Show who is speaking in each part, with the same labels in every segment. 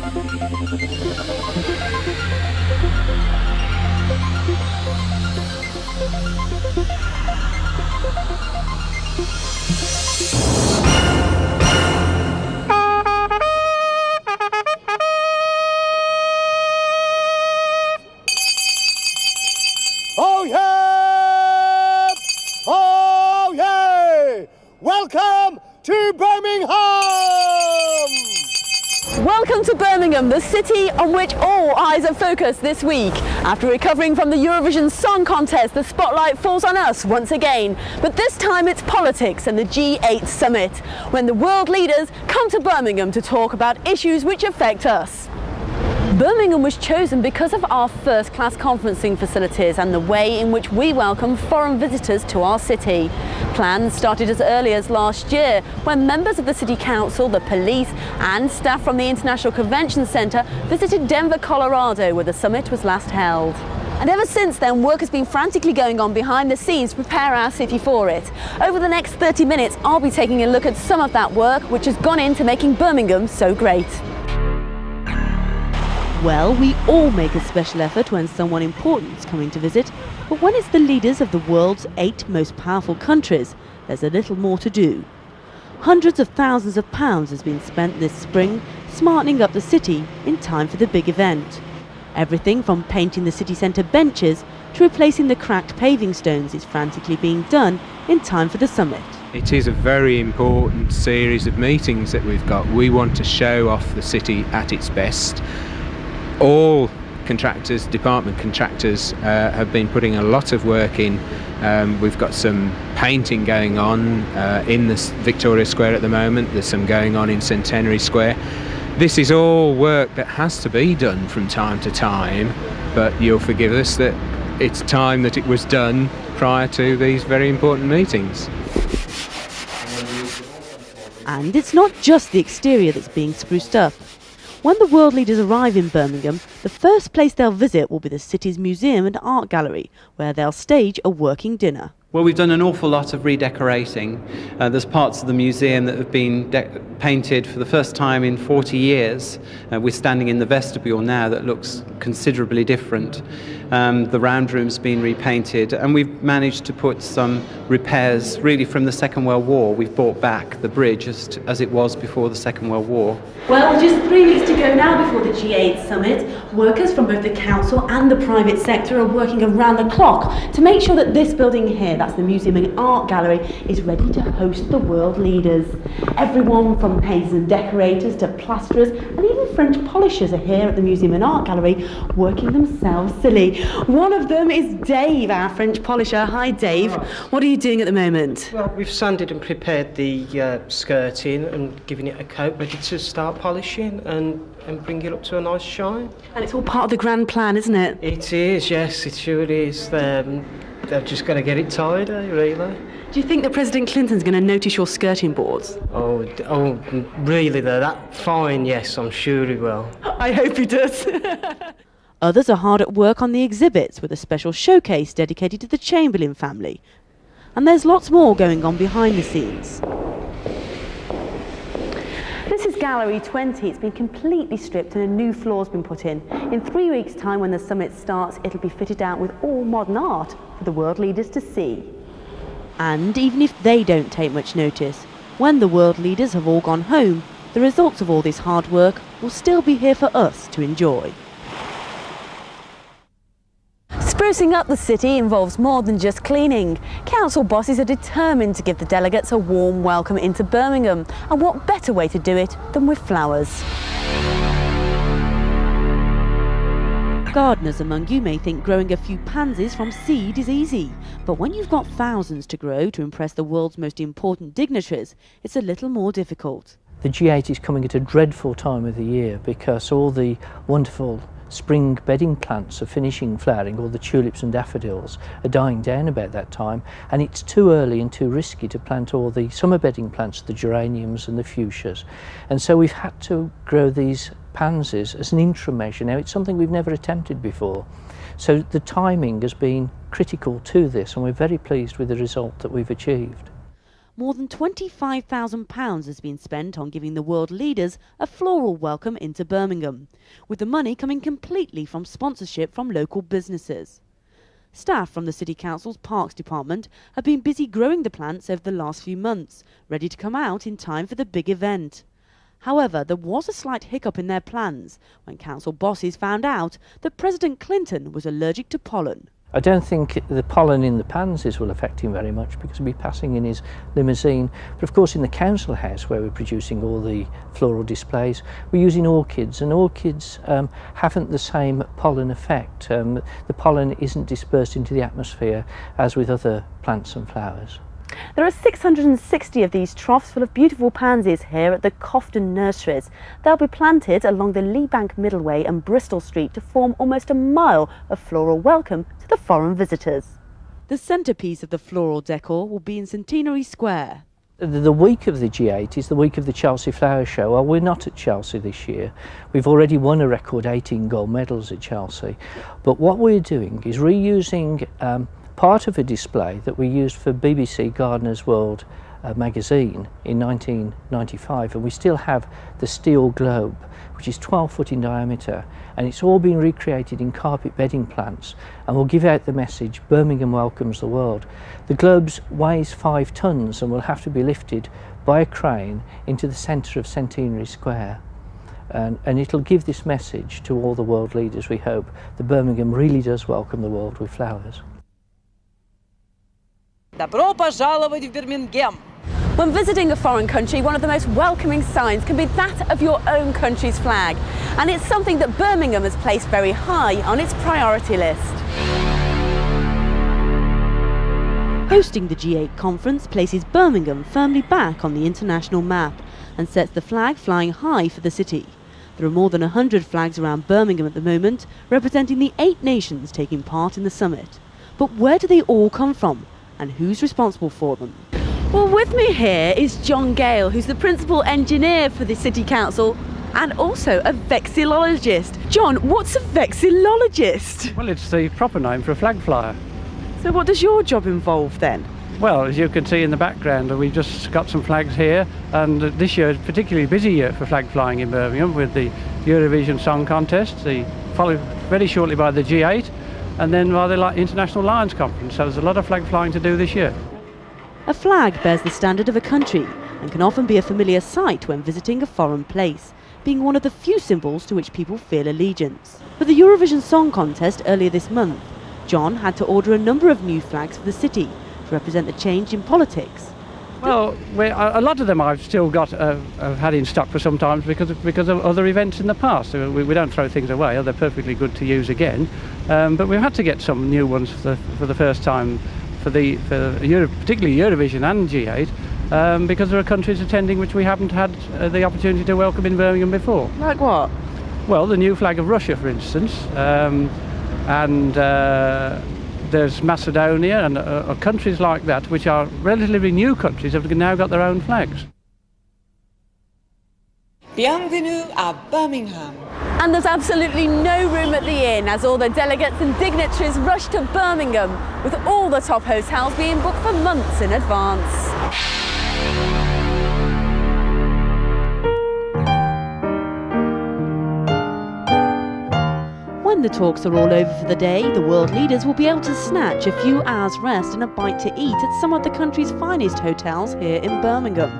Speaker 1: Oh yeah! Oh yeah! Welcome to Birmingham!
Speaker 2: Welcome to Birmingham, the city on which all eyes are focused this week. After recovering from the Eurovision Song Contest, the spotlight falls on us once again. But this time it's politics and the G8 summit, when the world leaders come to Birmingham to talk about issues which affect us. Birmingham was chosen because of our first-class conferencing facilities and the way in which we welcome foreign visitors to our city. Plans started as early as last year, when members of the City Council, the police and staff from the International Convention Centre visited Denver, Colorado, where the summit was last held. And ever since then, work has been frantically going on behind the scenes to prepare our city for it. Over the next 30 minutes, I'll be taking a look at some of that work which has gone into making Birmingham so great. Well, we all make a special effort when someone important is coming to visit, but when it's the leaders of the world's 8 most powerful countries, there's a little more to do. Hundreds of thousands of pounds has been spent this spring smartening up the city in time for the big event. Everything from painting the city centre benches to replacing the cracked paving stones is frantically being done in time for the summit.
Speaker 3: It is a very important series of meetings that we've got. We want to show off the city at its best. All contractors, department contractors, have been putting a lot of work in. We've got some painting going on in the Victoria Square at the moment. There's some going on in Centenary Square. This is all work that has to be done from time to time, but you'll forgive us that it's time that it was done prior to these very important meetings.
Speaker 2: And it's not just the exterior that's being spruced up. When the world leaders arrive in Birmingham, the first place they'll visit will be the city's museum and art gallery, where they'll stage a working dinner.
Speaker 4: Well, we've done an awful lot of redecorating. There's parts of the museum that have been painted for the first time in 40 years. We're standing in the vestibule now that looks considerably different. The round room's been repainted, and we've managed to put some repairs really from the Second World War. We've brought back the bridge as it was before the Second World War.
Speaker 2: Well, just 3 weeks to go now before the G8 summit. Workers from both the council and the private sector are working around the clock to make sure that this building here, that's the Museum and Art Gallery, is ready to host the world leaders. Everyone from painters and decorators to plasterers and even French polishers are here at the Museum and Art Gallery working themselves silly. One of them is Dave, our French polisher. Hi Dave, what are you doing at the moment?
Speaker 5: Well, we've sanded and prepared the skirting and given it a coat, ready to start polishing and bring it up to a nice shine.
Speaker 2: And it's all part of the grand plan, isn't it?
Speaker 5: It is, yes, it sure is. They've just got to get it tied, really.
Speaker 2: Do you think that President Clinton's going to notice your skirting boards?
Speaker 5: Oh, really, they're that fine, yes, I'm sure he will.
Speaker 2: I hope he does.
Speaker 6: Others are hard at work on the exhibits with a special showcase dedicated to the Chamberlain family. And there's lots more going on behind the scenes.
Speaker 2: This is Gallery 20. It's been completely stripped and a new floor's been put in. In 3 weeks' time, when the summit starts, it'll be fitted out with all modern art for the world leaders to see.
Speaker 6: And even if they don't take much notice, when the world leaders have all gone home, the results of all this hard work will still be here for us to enjoy.
Speaker 2: Sprucing up the city involves more than just cleaning. Council bosses are determined to give the delegates a warm welcome into Birmingham, and what better way to do it than with flowers?
Speaker 6: Gardeners among you may think growing a few pansies from seed is easy, but when you've got thousands to grow to impress the world's most important dignitaries, it's a little more difficult.
Speaker 7: The G8 is coming at a dreadful time of the year because all the wonderful spring bedding plants are finishing flowering. All the tulips and daffodils are dying down about that time, and it's too early and too risky to plant all the summer bedding plants, the geraniums and the fuchsias. And so we've had to grow these pansies as an interim measure. Now, it's something we've never attempted before, so the timing has been critical to this, and we're very pleased with the result that we've achieved.
Speaker 6: more than £25,000 has been spent on giving the world leaders a floral welcome into Birmingham, with the money coming completely from sponsorship from local businesses. Staff from the City Council's Parks Department have been busy growing the plants over the last few months, ready to come out in time for the big event. However, there was a slight hiccup in their plans when council bosses found out that President Clinton was allergic to pollen.
Speaker 7: I don't think the pollen in the pansies will affect him very much because he'll be passing in his limousine. But of course in the council house where we're producing all the floral displays, we're using orchids, and orchids haven't the same pollen effect. The pollen isn't dispersed into the atmosphere as with other plants and flowers.
Speaker 2: There are 660 of these troughs full of beautiful pansies here at the Cofton Nurseries. They'll be planted along the Lee Bank Middleway and Bristol Street to form almost a mile of floral welcome to the foreign visitors.
Speaker 6: The centrepiece of the floral decor will be in Centenary Square.
Speaker 7: The week of the G8 is the week of the Chelsea Flower Show. Well, we're not at Chelsea this year. We've already won a record 18 gold medals at Chelsea. But what we're doing is reusing part of a display that we used for BBC Gardener's World magazine in 1995, and we still have the steel globe, which is 12 foot in diameter, and it's all been recreated in carpet bedding plants, and we'll give out the message, Birmingham welcomes the world. The globe weighs 5 tons and will have to be lifted by a crane into the centre of Centenary Square. And it'll give this message to all the world leaders, we hope, that Birmingham really does welcome the world with flowers.
Speaker 8: Добро пожаловать в Бирмингем!
Speaker 2: When visiting a foreign country, one of the most welcoming signs can be that of your own country's flag. And it's something that Birmingham has placed very high on its priority list.
Speaker 6: Hosting the G8 conference places Birmingham firmly back on the international map and sets the flag flying high for the city. There are more than 100 flags around Birmingham at the moment, representing the 8 nations taking part in the summit. But where do they all come from? And who's responsible for them?
Speaker 2: Well, with me here is John Gale, who's the principal engineer for the City Council and also a vexillologist. John, what's a vexillologist?
Speaker 9: Well, it's the proper name for a flag flyer.
Speaker 2: So what does your job involve then?
Speaker 9: Well, as you can see in the background, we've just got some flags here, and this year is a particularly busy year for flag flying in Birmingham with the Eurovision Song Contest, followed very shortly by the G8, and then by the International Lions Conference. So there's a lot of flag flying to do this year.
Speaker 6: A flag bears the standard of a country and can often be a familiar sight when visiting a foreign place, being one of the few symbols to which people feel allegiance. For the Eurovision Song Contest earlier this month, John had to order a number of new flags for the city to represent the change in politics.
Speaker 9: Well, a lot of them I've still got, I've had in stock for some time because of other events in the past. So we don't throw things away, they're perfectly good to use again. But we've had to get some new ones for the first time particularly Eurovision and G8, because there are countries attending which we haven't had the opportunity to welcome in Birmingham before.
Speaker 2: Like what?
Speaker 9: Well, the new flag of Russia, for instance, and there's Macedonia and countries like that, which are relatively new countries, have now got their own flags.
Speaker 8: Bienvenue à Birmingham!
Speaker 2: And there's absolutely no room at the inn as all the delegates and dignitaries rush to Birmingham, with all the top hotels being booked for months in advance.
Speaker 6: When the talks are all over for the day, the world leaders will be able to snatch a few hours rest and a bite to eat at some of the country's finest hotels here in Birmingham.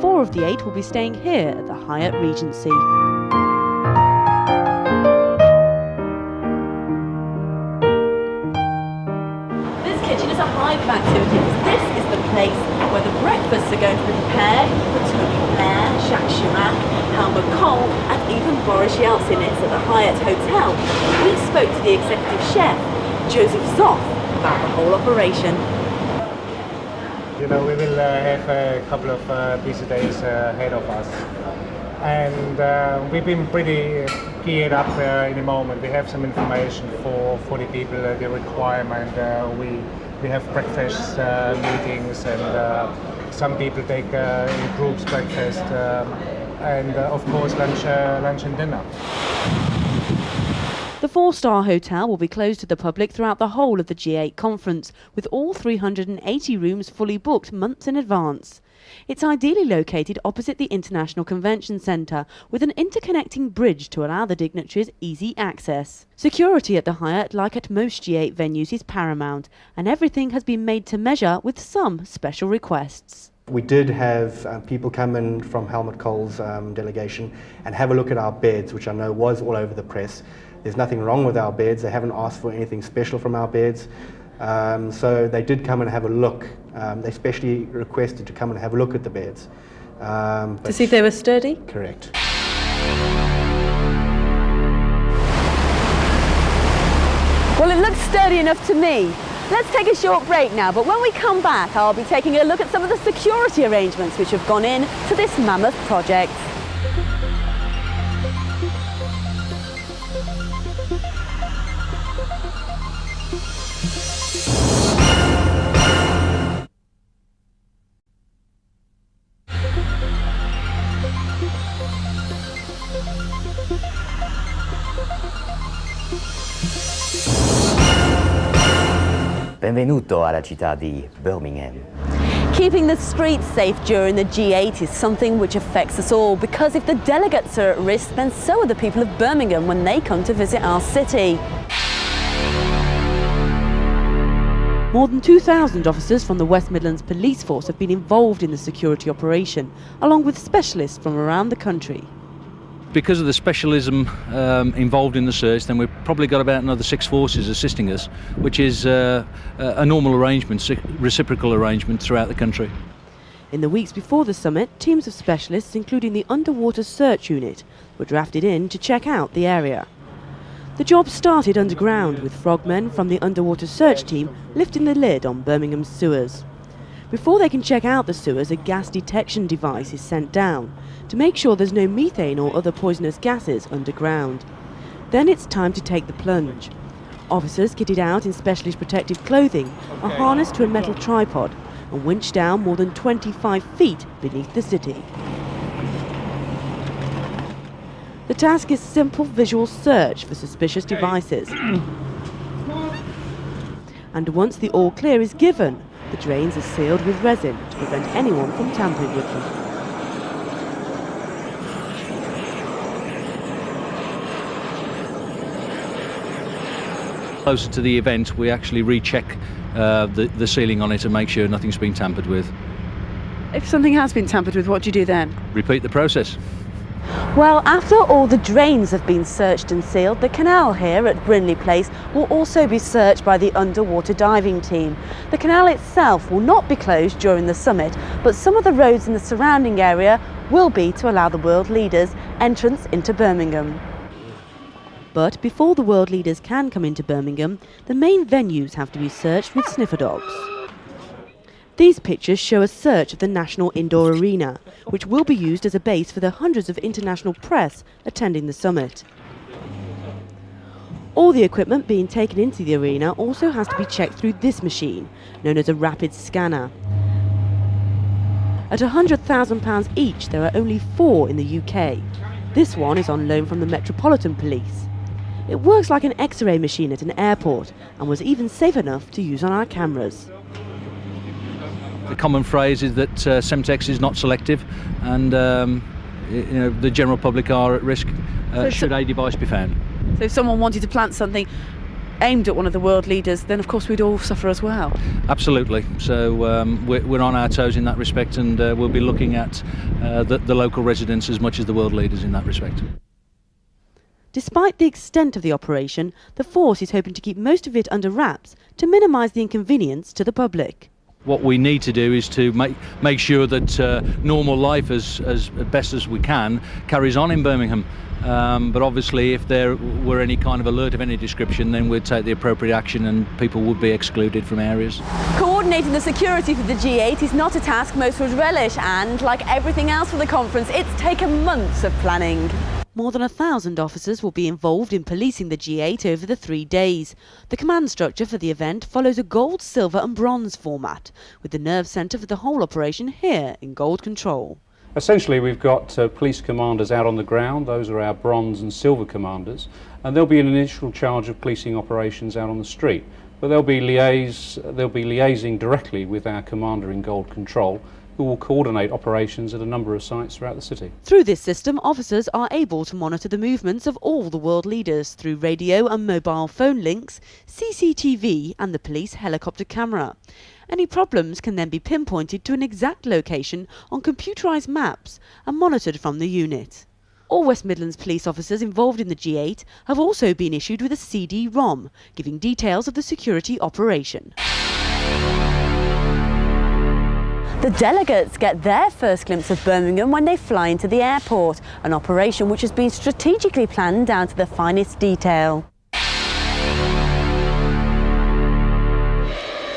Speaker 6: 4 of the 8 will be staying here at the Hyatt Regency.
Speaker 2: This kitchen is a hive of activities. This is the place where the breakfasts are going to be prepared for Tony Blair, Jacques Chirac, Helmut Kohl and even Boris Yeltsin is at the Hyatt Hotel. We spoke to the executive chef, Joseph Zoff, about the whole operation.
Speaker 10: You know, we will have a couple of busy days ahead of us. And we've been pretty geared up in the moment. We have some information for the people, the requirement. We have breakfast meetings, and some people take in groups breakfast, and of course lunch and dinner.
Speaker 6: The The 4-star hotel will be closed to the public throughout the whole of the G8 conference, with all 380 rooms fully booked months in advance. It's ideally located opposite the International Convention Centre, with an interconnecting bridge to allow the dignitaries easy access. Security at the Hyatt, like at most G8 venues, is paramount, and everything has been made to measure with some special requests.
Speaker 11: We did have people come in from Helmut Kohl's delegation and have a look at our beds, which I know was all over the press. There's nothing wrong with our beds. They haven't asked for anything special from our beds. So they did come and have a look. They specially requested to come and have a look at the beds.
Speaker 2: To see if they were sturdy?
Speaker 11: Correct.
Speaker 2: Well, it looks sturdy enough to me. Let's take a short break now, but when we come back, I'll be taking a look at some of the security arrangements which have gone in to this mammoth project.
Speaker 12: Benvenuto alla città di Birmingham.
Speaker 2: Keeping the streets safe during the G8 is something which affects us all, because if the delegates are at risk, then so are the people of Birmingham when they come to visit our city.
Speaker 6: More than 2,000 officers from the West Midlands Police Force have been involved in the security operation, along with specialists from around the country.
Speaker 9: Because of the specialism involved in the search, then we've probably got about another 6 forces assisting us, which is a normal arrangement, reciprocal arrangement throughout the country.
Speaker 6: In the weeks before the summit, teams of specialists, including the Underwater Search Unit, were drafted in to check out the area. The job started underground, with frogmen from the Underwater Search Team lifting the lid on Birmingham's sewers. Before they can check out the sewers, a gas detection device is sent down to make sure there's no methane or other poisonous gases underground. Then it's time to take the plunge. Officers, kitted out in specialist protective clothing, are harnessed to a metal tripod and winched down more than 25 feet beneath the city. The task is simple visual search for suspicious devices. And once the all clear is given, the drains are sealed with resin to prevent anyone from tampering with them.
Speaker 9: Closer to the event, we actually recheck the ceiling on it and make sure nothing's been tampered with.
Speaker 2: If something has been tampered with, what do you do then?
Speaker 9: Repeat the process.
Speaker 2: Well, after all the drains have been searched and sealed, the canal here at Brindley Place will also be searched by the underwater diving team. The canal itself will not be closed during the summit, but some of the roads in the surrounding area will be to allow the world leaders entrance into Birmingham.
Speaker 6: But before the world leaders can come into Birmingham, the main venues have to be searched with sniffer dogs. These pictures show a search of the National Indoor Arena, which will be used as a base for the hundreds of international press attending the summit. All the equipment being taken into the arena also has to be checked through this machine, known as a rapid scanner. At £100,000 each, there are only 4 in the UK. This one is on loan from the Metropolitan Police. It works like an X-ray machine at an airport and was even safe enough to use on our cameras.
Speaker 9: The common phrase is that Semtex is not selective, and the general public are at risk should a device be found.
Speaker 2: So if someone wanted to plant something aimed at one of the world leaders, then of course we'd all suffer as well.
Speaker 9: Absolutely. So we're on our toes in that respect, and we'll be looking at the local residents as much as the world leaders in that respect.
Speaker 6: Despite the extent of the operation, the force is hoping to keep most of it under wraps to minimise the inconvenience to the public.
Speaker 9: What we need to do is to make sure that normal life, as best as we can, carries on in Birmingham. But obviously, if there were any kind of alert of any description, then we'd take the appropriate action and people would be excluded from areas.
Speaker 2: Coordinating the security for the G8 is not a task most would relish, and like everything else for the conference, it's taken months of planning.
Speaker 6: More than 1,000 officers will be involved in policing the G8 over the 3 days. The command structure for the event follows a gold, silver and bronze format, with the nerve centre for the whole operation here in gold control.
Speaker 13: Essentially, we've got police commanders out on the ground. Those are our bronze and silver commanders, and there'll be an initial charge of policing operations out on the street. But they'll be liaising directly with our commander in Gold Control, who will coordinate operations at a number of sites throughout the city.
Speaker 6: Through this system, officers are able to monitor the movements of all the world leaders through radio and mobile phone links, CCTV and the police helicopter camera. Any problems can then be pinpointed to an exact location on computerised maps and monitored from the unit. All West Midlands police officers involved in the G8 have also been issued with a CD-ROM, giving details of the security operation.
Speaker 2: The delegates get their first glimpse of Birmingham when they fly into the airport, an operation which has been strategically planned down to the finest detail.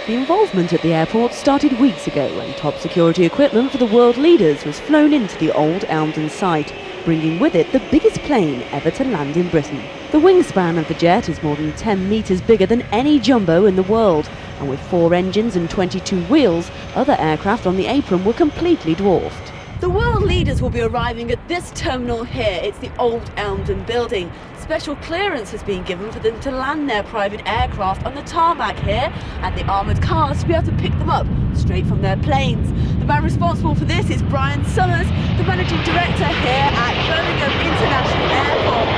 Speaker 6: The involvement at the airport started weeks ago when top security equipment for the world leaders was flown into the old Elmdon site, bringing with it the biggest plane ever to land in Britain. The wingspan of the jet is more than 10 metres bigger than any jumbo in the world, and with 4 engines and 22 wheels, other aircraft on the apron were completely dwarfed.
Speaker 2: The world leaders will be arriving at this terminal here. It's the old Elmdon building. Special clearance has been given for them to land their private aircraft on the tarmac here, and the armoured cars to be able to pick them up straight from their planes. The man responsible for this is Brian Summers, the managing director here at Birmingham International Airport.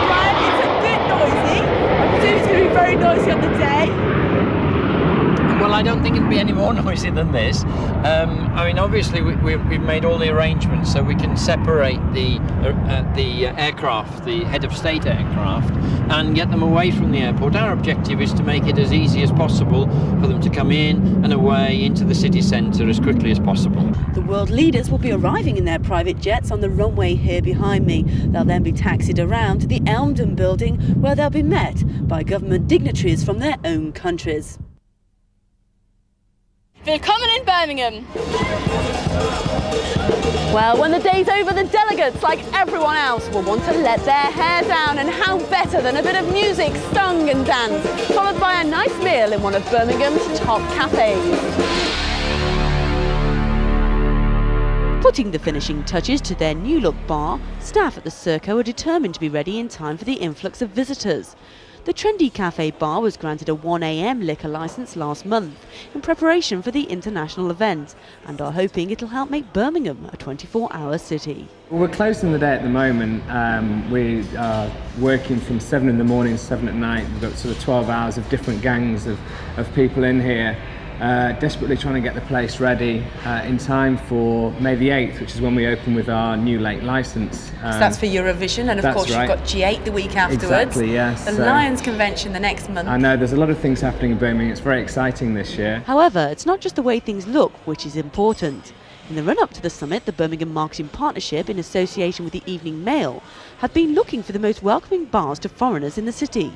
Speaker 2: Brian, it's a bit noisy. I presume it's going to be very noisy on the day.
Speaker 14: Well, I don't think it'd be any more noisy than this. I mean, obviously we've made all the arrangements so we can separate the aircraft, the head of state aircraft, and get them away from the airport. Our objective is to make it as easy as possible for them to come in and away into the city centre as quickly as possible.
Speaker 2: The world leaders will be arriving in their private jets on the runway here behind me. They'll then be taxied around to the Elmdon building, where they'll be met by government dignitaries from their own countries.
Speaker 15: Willkommen in Birmingham.
Speaker 2: Well, when the day's over, the delegates, like everyone else, will want to let their hair down, and how better than a bit of music, song and dance, followed by a nice meal in one of Birmingham's top cafes.
Speaker 6: Putting the finishing touches to their new look bar, staff at the Serco are determined to be ready in time for the influx of visitors. The trendy cafe bar was granted a 1 AM liquor licence last month in preparation for the international event, and are hoping it'll help make Birmingham a 24-hour city.
Speaker 16: Well, we're closed in the day at the moment. We are working from 7 in the morning, 7 at night. We've got sort of 12 hours of different gangs of people in here. Desperately trying to get the place ready in time for May the 8th, which is when we open with our new late licence.
Speaker 17: So that's for Eurovision, and of course
Speaker 16: right.
Speaker 17: You've got G8 the week afterwards.
Speaker 16: Exactly, yes.
Speaker 17: The Lions Convention the next month.
Speaker 16: I know, there's a lot of things happening in Birmingham. It's very exciting this year.
Speaker 6: However, it's not just the way things look which is important. In the run-up to the summit, the Birmingham Marketing Partnership, in association with the Evening Mail, have been looking for the most welcoming bars to foreigners in the city.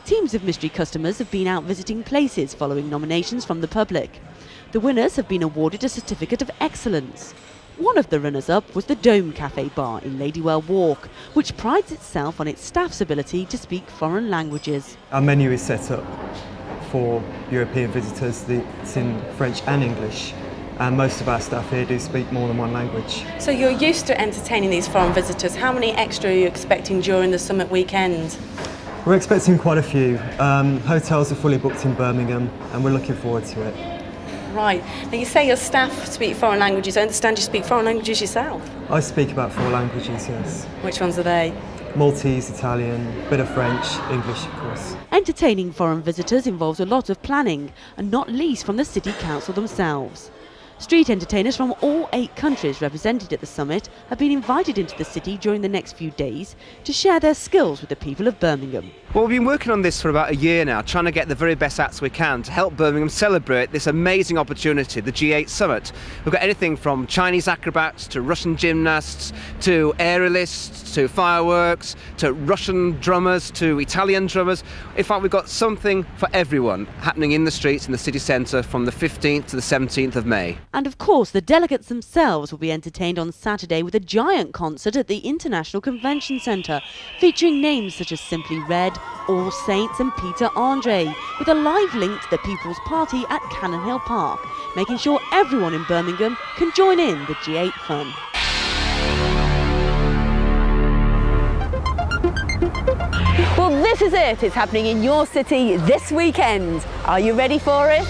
Speaker 6: Teams of mystery customers have been out visiting places following nominations from the public. The winners have been awarded a certificate of excellence. One of the runners-up was the Dome Cafe Bar in Ladywell Walk, which prides itself on its staff's ability to speak foreign languages.
Speaker 18: Our menu is set up for European visitors. It's in French and English, and most of our staff here do speak more than one language.
Speaker 17: So you're used to entertaining these foreign visitors. How many extra are you expecting during the summit weekend?
Speaker 18: We're expecting quite a few. Hotels are fully booked in Birmingham, and we're looking forward to it.
Speaker 17: Right. Now you say your staff speak foreign languages. I understand you speak foreign languages yourself.
Speaker 18: I speak about 4 languages, yes.
Speaker 17: Which ones are they?
Speaker 18: Maltese, Italian, a bit of French, English, of course.
Speaker 6: Entertaining foreign visitors involves a lot of planning, and not least from the City Council themselves. Street entertainers from all 8 countries represented at the summit have been invited into the city during the next few days to share their skills with the people of Birmingham.
Speaker 19: Well, we've been working on this for about a year now, trying to get the very best acts we can to help Birmingham celebrate this amazing opportunity, the G8 Summit. We've got anything from Chinese acrobats to Russian gymnasts to aerialists to fireworks to Russian drummers to Italian drummers. In fact, we've got something for everyone happening in the streets in the city centre from the 15th to the 17th of May.
Speaker 6: And of course, the delegates themselves will be entertained on Saturday with a giant concert at the International Convention Centre, featuring names such as Simply Red, All Saints and Peter Andre, with a live link to the People's Party at Cannon Hill Park, making sure everyone in Birmingham can join in the G8 fun.
Speaker 2: this is it. It's happening in your city this weekend. Are you ready for it?